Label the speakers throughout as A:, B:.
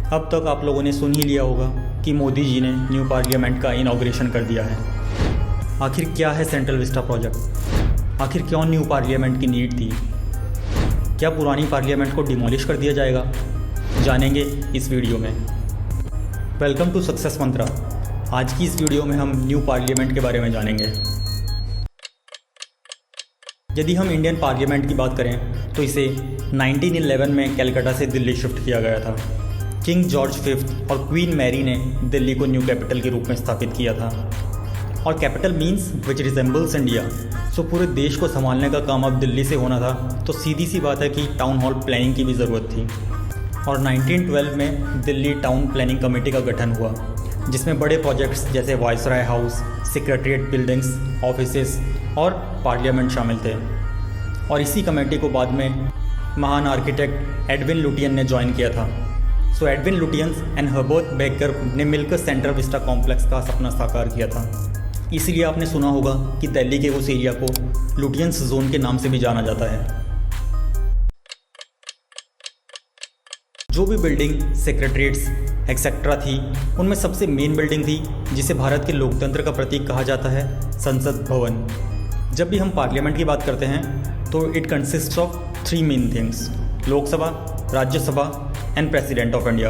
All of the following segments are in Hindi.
A: अब तक आप लोगों ने सुन ही लिया होगा कि मोदी जी ने न्यू पार्लियामेंट का इनॉग्रेशन कर दिया है। आखिर क्या है सेंट्रल विस्टा प्रोजेक्ट? आखिर क्यों न्यू पार्लियामेंट की नीड थी? क्या पुरानी पार्लियामेंट को डिमोलिश कर दिया जाएगा? जानेंगे इस वीडियो में। वेलकम टू सक्सेस मंत्रा। आज की इस वीडियो में हम न्यू पार्लियामेंट के बारे में जानेंगे। यदि हम इंडियन पार्लियामेंट की बात करें तो इसे 1911 में कलकत्ता से दिल्ली शिफ्ट किया गया था। किंग जॉर्ज फिफ्थ और क्वीन मैरी ने दिल्ली को न्यू कैपिटल के रूप में स्थापित किया था। और capital means which resembles India. So पूरे देश को संभालने का काम अब दिल्ली से होना था, तो सीधी सी बात है कि टाउन हॉल प्लानिंग की भी ज़रूरत थी। और 1912 में दिल्ली टाउन प्लानिंग कमेटी का गठन हुआ, जिसमें बड़े प्रोजेक्ट्स जैसे viceroy house, secretariat buildings, offices और पार्लियामेंट शामिल थे। और इसी कमेटी को बाद में महान आर्किटेक्ट एडविन लुटियन ने ज्वाइन किया था। So Edwin Lutyens and Herbert Baker ने मिलकर सेंट्रल विस्टा कॉम्प्लेक्स का सपना साकार किया था। इसीलिए आपने सुना होगा कि दिल्ली के उस एरिया को लुटियंस जोन के नाम से भी जाना जाता है। जो भी बिल्डिंग, सेक्रेटरीट्स एक्सेट्रा थी, उनमें सबसे मेन बिल्डिंग थी जिसे भारत के लोकतंत्र का प्रतीक कहा जाता है, संसद भवन। जब भी हम पार्लियामेंट की बात करते हैं तो it consist of 3 main things: Lok Sabha, Rajya Sabha and president of India.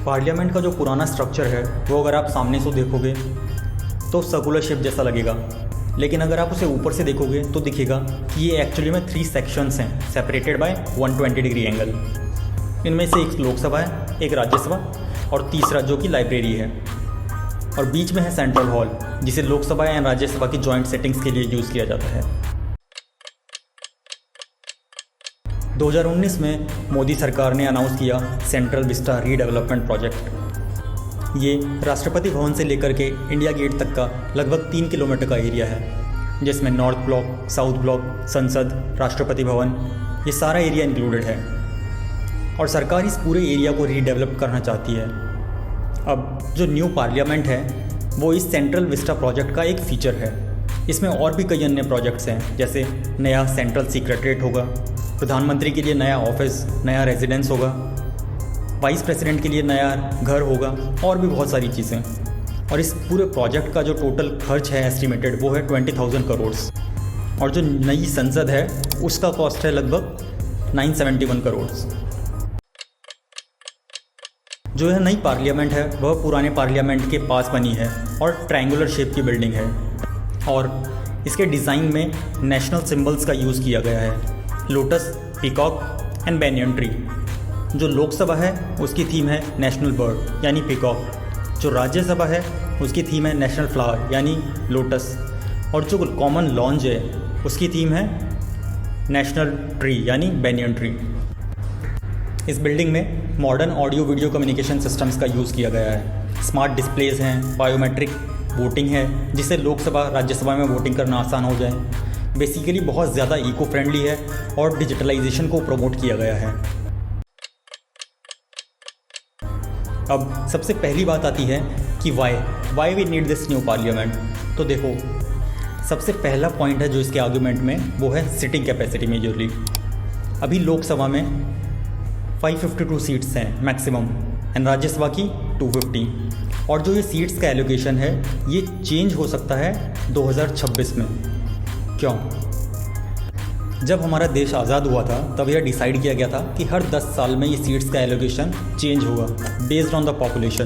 A: Parliament का जो पुराना स्ट्रक्चर है वो अगर आप सामने से देखोगे तो सर्कुलर शेप जैसा लगेगा, लेकिन अगर आप उसे ऊपर से देखोगे तो दिखेगा कि ये एक्चुअली में 3 सेक्शंस हैं, सेपरेटेड बाय 120 डिग्री एंगल। इनमें से एक लोकसभा है, एक राज्यसभा और तीसरा जो कि लाइब्रेरी है। और बीच में है सेंट्रल हॉल, जिसे लोकसभा या राज्यसभा की जॉइंट सेटिंग्स के लिए यूज़ किया जाता है। 2019 में मोदी सरकार ने अनाउंस किया सेंट्रल विस्टा रीडेवलपमेंट प्रोजेक्ट। ये राष्ट्रपति भवन से लेकर के इंडिया गेट तक का लगभग 3 किलोमीटर का एरिया है, जिसमें नॉर्थ ब्लॉक, साउथ ब्लॉक, संसद, राष्ट्रपति भवन, ये सारा एरिया इंक्लूडेड है। और सरकार इस पूरे एरिया को रीडेवलप करना चाहती है। अब जो न्यू पार्लियामेंट है वो इस सेंट्रल विस्टा प्रोजेक्ट का एक फीचर है। इसमें और भी कई अन्य प्रोजेक्ट्स हैं, जैसे नया सेंट्रल सेक्रेटरीट होगा, प्रधानमंत्री के लिए नया ऑफिस, नया रेजिडेंस होगा, वाइस प्रेसिडेंट के लिए नया घर होगा और भी बहुत सारी चीज़ें। और इस पूरे प्रोजेक्ट का जो टोटल खर्च है एस्टिमेटेड वो है 20,000 करोड़। और जो नई संसद है उसका कॉस्ट है लगभग 971 करोड़। जो यह नई पार्लियामेंट है वह पुराने पार्लियामेंट के पास बनी है और ट्रायंगुलर शेप की बिल्डिंग है। और इसके डिज़ाइन में नेशनल सिंबल्स का यूज़ किया गया है, lotus, peacock and banyan tree. जो लोकसभा है उसकी थीम है नेशनल बर्ड यानी पीकॉक। जो राज्यसभा है उसकी थीम है नेशनल फ्लावर यानी लोटस। और जो कॉमन लॉन्ज है उसकी थीम है नेशनल ट्री यानी बैनियन ट्री। इस बिल्डिंग में modern audio video communication systems का यूज़ किया गया है। स्मार्ट डिस्प्लेज हैं, बायोमेट्रिक वोटिंग है जिससे लोकसभा, राज्यसभा में वोटिंग करना आसान हो जाए। बेसिकली बहुत ज़्यादा इको फ्रेंडली है और डिजिटलाइजेशन को प्रमोट किया गया है। अब सबसे पहली बात आती है कि why we need this new parliament. तो देखो, सबसे पहला पॉइंट है जो इसके आर्गूमेंट में वो है सिटिंग कैपेसिटी मेजरली। अभी लोकसभा में 552 सीट्स हैं मैक्सिमम एंड राज्यसभा की 250। और जो ये सीट्स का एलोकेशन है ये चेंज हो सकता है 2026 में। क्यों? जब हमारा देश आज़ाद हुआ था तब यह डिसाइड किया गया था कि हर 10 साल में ये सीट्स का एलोकेशन चेंज होगा बेस्ड ऑन द पॉपुलेशन।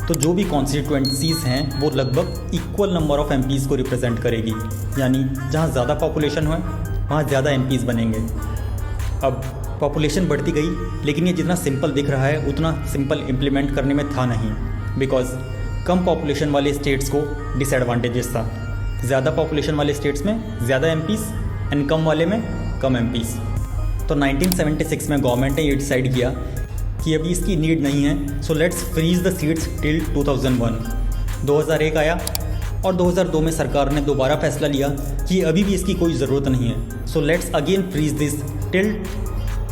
A: तो जो भी कॉन्स्टिट्यूएंसीज़ हैं वो लगभग इक्वल नंबर ऑफ एमपीज़ को रिप्रेजेंट करेगी, यानी जहाँ ज़्यादा पॉपुलेशन है वहाँ ज़्यादा एमपीज़ बनेंगे। अब पॉपुलेशन बढ़ती गई, लेकिन ये जितना सिंपल दिख रहा है उतना सिंपल इम्प्लीमेंट करने में था नहीं, बिकॉज कम पॉपुलेशन वाले स्टेट्स को डिसएडवांटेजेस था। ज़्यादा पॉपुलेशन वाले स्टेट्स में ज़्यादा एमपीज़ एंड कम वाले में कम एमपीज़। तो 1976 में गवर्नमेंट ने ये डिसाइड किया कि अभी इसकी नीड नहीं है, so let's freeze the seats till 2001। 2001 आया और 2002 में सरकार ने दोबारा फैसला लिया कि अभी भी इसकी कोई ज़रूरत नहीं है, so let's again freeze this till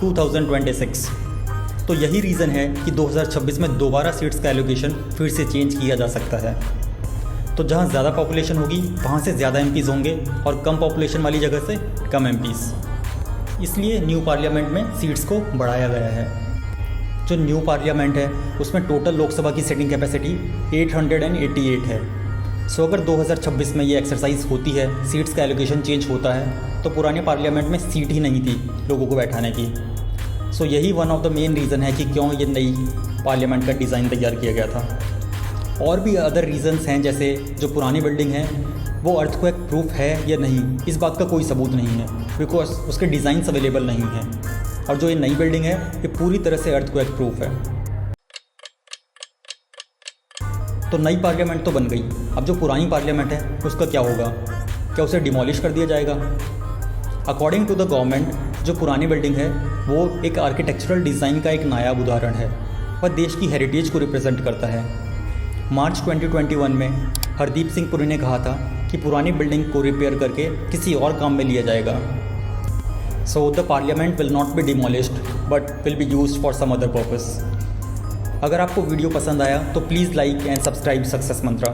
A: 2026। तो यही रीज़न है कि 2026 में दोबारा सीट्स का एलोकेशन फिर से चेंज किया जा सकता है। तो जहाँ ज़्यादा पॉपुलेशन होगी वहाँ से ज़्यादा एमपीज़ होंगे और कम पॉपुलेशन वाली जगह से कम एमपीज़। इसलिए न्यू पार्लियामेंट में सीट्स को बढ़ाया गया है। जो न्यू पार्लियामेंट है उसमें टोटल लोकसभा की सीटिंग कैपेसिटी 888 है। सो अगर 2026 में ये एक्सरसाइज होती है, सीट्स का एलोकेशन चेंज होता है, तो पुराने पार्लियामेंट में सीट ही नहीं थी लोगों को बैठाने की। सो यही one of the main reason है कि क्यों ये नई पार्लियामेंट का डिज़ाइन तैयार किया गया था। और भी अदर रीज़न्स हैं, जैसे जो पुरानी बिल्डिंग है वो अर्थक्वेक प्रूफ है या नहीं, इस बात का कोई सबूत नहीं है, बिकॉज उसके डिज़ाइंस अवेलेबल नहीं हैं। और जो ये नई बिल्डिंग है ये पूरी तरह से अर्थक्वेक प्रूफ है। तो नई पार्लियामेंट तो बन गई, अब जो पुरानी पार्लियामेंट है उसका क्या होगा? क्या उसे डिमोलिश कर दिया जाएगा? अकॉर्डिंग टू द गवर्नमेंट, जो पुरानी बिल्डिंग है वो एक आर्किटेक्चरल डिज़ाइन का एक नायाब उदाहरण है और देश की हेरिटेज को रिप्रेजेंट करता है। मार्च 2021 में हरदीप सिंह पुरी ने कहा था कि पुरानी बिल्डिंग को रिपेयर करके किसी और काम में लिया जाएगा। So the parliament will not be demolished but will be used for some other purpose. अगर आपको वीडियो पसंद आया तो please like and subscribe success Mantra.